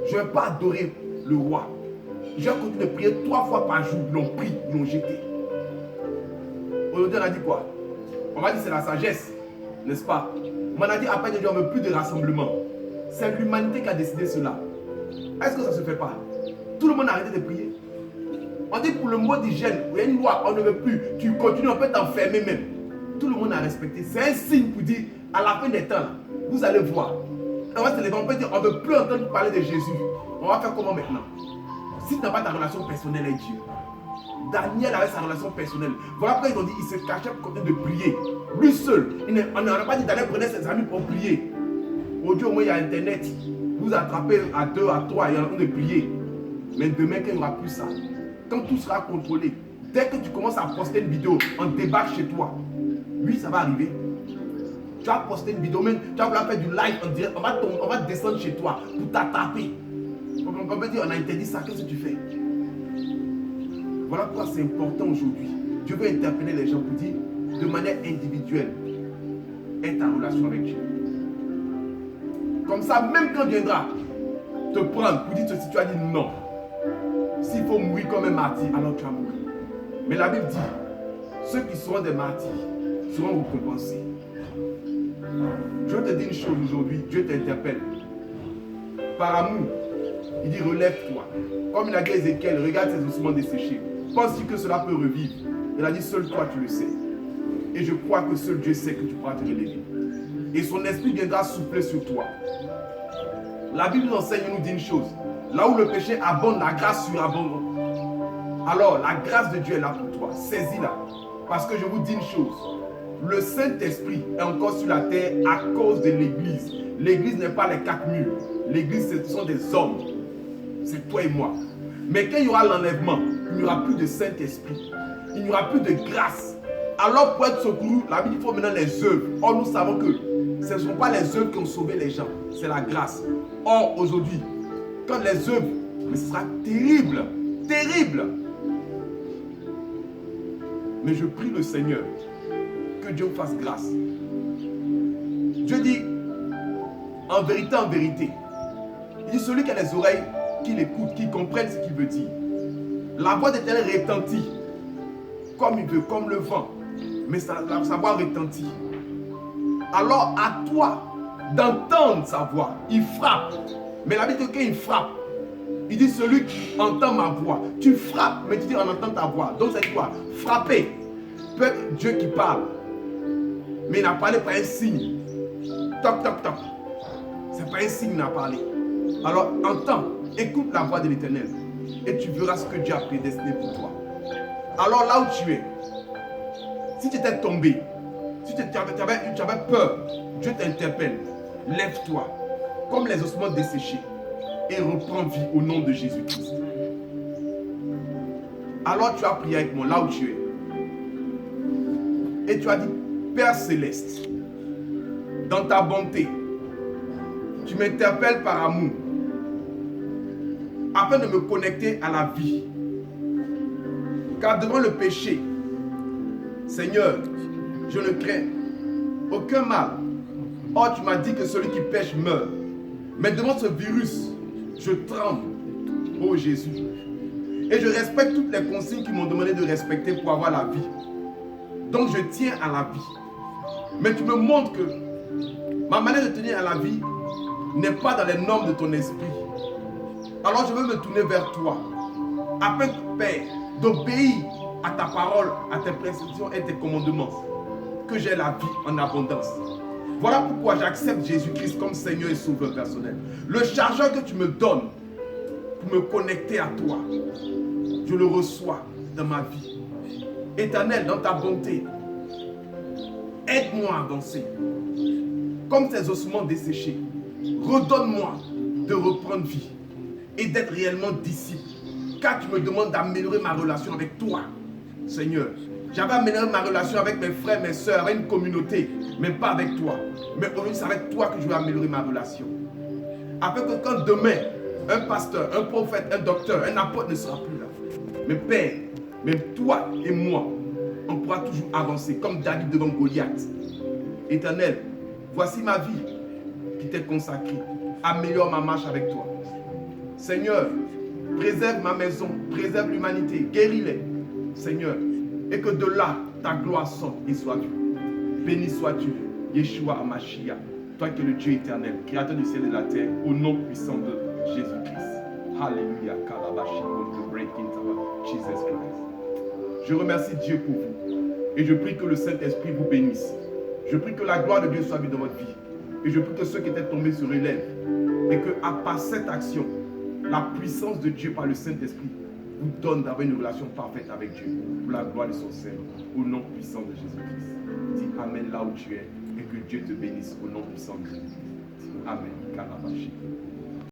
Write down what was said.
Je ne vais pas adorer le roi. Je vais continuer de prier 3 fois par jour. Ils l'ont pris, ils l'ont jeté. Aujourd'hui, on a dit quoi? On va dire c'est la sagesse, n'est-ce pas? On a dit après Dieu, on ne veut plus de rassemblement. C'est l'humanité qui a décidé cela. Est-ce que ça ne se fait pas? Tout le monde a arrêté de prier. On dit pour le mot d'hygiène, il y a une loi, on ne veut plus. Tu continues, on peut t'enfermer même. Tout le monde a respecté. C'est un signe pour dire, à la fin des temps, vous allez voir. On va se lever, on peut dire, on ne veut plus entendre parler de Jésus. On va faire comment maintenant? Si tu n'as pas ta relation personnelle avec Dieu. Daniel avait sa relation personnelle. Voilà pourquoi ils ont dit, il se cachait pour continuer de prier. Lui seul. On n'a pas dit Daniel prenait ses amis pour prier. Aujourd'hui, au moins, il y a Internet. Vous attrapez à 2, à 3, il y a en train de prier. Mais demain, quand il n'y aura plus ça, quand tout sera contrôlé, dès que tu commences à poster une vidéo, on débarque chez toi. Oui, ça va arriver. Tu vas poster une vidéo, même, tu vas vouloir faire du live en direct, on va descendre chez toi pour t'attraper. On peut dire, on a interdit ça, qu'est-ce que tu fais? Voilà pourquoi c'est important aujourd'hui. Dieu veut interpeller les gens pour dire, de manière individuelle, aie ta relation avec Dieu. Comme ça, même quand Dieu viendra te prendre pour dire ceci, tu as dit non. S'il faut mourir comme un martyr, alors tu vas mourir. Mais la Bible dit, ceux qui seront des martyrs seront récompensés. Je te dis une chose aujourd'hui, Dieu t'interpelle. Par amour, il dit relève-toi. Comme il a dit à Ézéchiel, regarde ces ossements desséchés. Penses-tu que cela peut revivre? Il a dit seul toi tu le sais. Et je crois que seul Dieu sait que tu pourras te relever. Et son esprit viendra souffler sur toi. La Bible nous enseigne, nous dit une chose. Là où le péché abonde, la grâce surabonde. Alors la grâce de Dieu est là pour toi. Saisis-la. Parce que je vous dis une chose. Le Saint-Esprit est encore sur la terre à cause de l'Église. L'Église n'est pas les 4 murs. L'Église, ce sont des hommes. C'est toi et moi. Mais quand il y aura l'enlèvement, il n'y aura plus de Saint-Esprit. Il n'y aura plus de grâce. Alors pour être secouru, la Bible, il faut maintenant les œuvres. Or, nous savons que ce ne sont pas les œuvres qui ont sauvé les gens. C'est la grâce. Or, aujourd'hui, quand les œuvres, mais ce sera terrible. Terrible. Mais je prie le Seigneur que Dieu vous fasse grâce. Dieu dit, en vérité, il dit celui qui a les oreilles, qui l'écoute, qui comprenne ce qu'il veut dire. La voix d'Éternel retentit, comme il veut, comme le vent, mais sa voix retentit. Alors à toi d'entendre sa voix, il frappe. Mais la Bible dit qu'il frappe. Il dit celui qui entend ma voix. Tu frappes, mais tu dis on entend ta voix. Donc c'est quoi? Frapper. Peut-être Dieu qui parle. Mais il n'a parlé par un signe. Toc, toc, toc. C'est pas un signe qu'il a parlé. Alors entends, écoute la voix de l'Éternel. Et tu verras ce que Dieu a prédestiné pour toi. Alors là où tu es, si tu étais tombé, si tu avais peur, Dieu t'interpelle. Lève-toi, comme les ossements desséchés, et reprends vie au nom de Jésus-Christ. Alors tu as prié avec moi là où tu es. Et tu as dit, Père Céleste, dans ta bonté, tu m'interpelles par amour, afin de me connecter à la vie. Car devant le péché, Seigneur, je ne crains aucun mal. Or, tu m'as dit que celui qui pêche meurt. Mais devant ce virus, je tremble, ô Jésus. Et je respecte toutes les consignes qu'ils m'ont demandé de respecter pour avoir la vie. Donc, je tiens à la vie. Mais tu me montres que ma manière de tenir à la vie n'est pas dans les normes de ton esprit. Alors, je veux me tourner vers toi, afin, Père, d'obéir à ta parole, à tes prescriptions et tes commandements. Que j'ai la vie en abondance. Voilà pourquoi j'accepte Jésus-Christ comme Seigneur et Sauveur personnel. Le chargeur que tu me donnes pour me connecter à toi, je le reçois dans ma vie. Éternel, dans ta bonté, aide-moi à avancer. Comme ces ossements desséchés, redonne-moi de reprendre vie et d'être réellement disciple. Car tu me demandes d'améliorer ma relation avec toi, Seigneur. J'avais amélioré ma relation avec mes frères, mes soeurs, avec une communauté, mais pas avec toi. Mais aujourd'hui, c'est avec toi que je vais améliorer ma relation. Afin que quand demain, un pasteur, un prophète, un docteur, un apôtre ne sera plus là. Mais Père, même toi et moi, on pourra toujours avancer comme David devant Goliath. Éternel, voici ma vie qui t'est consacrée. Améliore ma marche avec toi. Seigneur, préserve ma maison, préserve l'humanité, guéris-les, Seigneur, et que de là, ta gloire sorte et soit vue. Béni sois-tu, Yeshua Hamashiach, toi qui es le Dieu éternel, créateur du ciel et de la terre, au nom puissant de Jésus-Christ. Alléluia. Jesus Christ. Je remercie Dieu pour vous et je prie que le Saint-Esprit vous bénisse. Je prie que la gloire de Dieu soit vue dans votre vie. Et je prie que ceux qui étaient tombés se relèvent et que, à part cette action, la puissance de Dieu par le Saint-Esprit vous donne d'avoir une relation parfaite avec Dieu pour la gloire de son Seigneur, au nom puissant de Jésus-Christ. Dis Amen là où tu es et que Dieu te bénisse au nom puissant de Jésus-Christ. Amen. Kalabashi.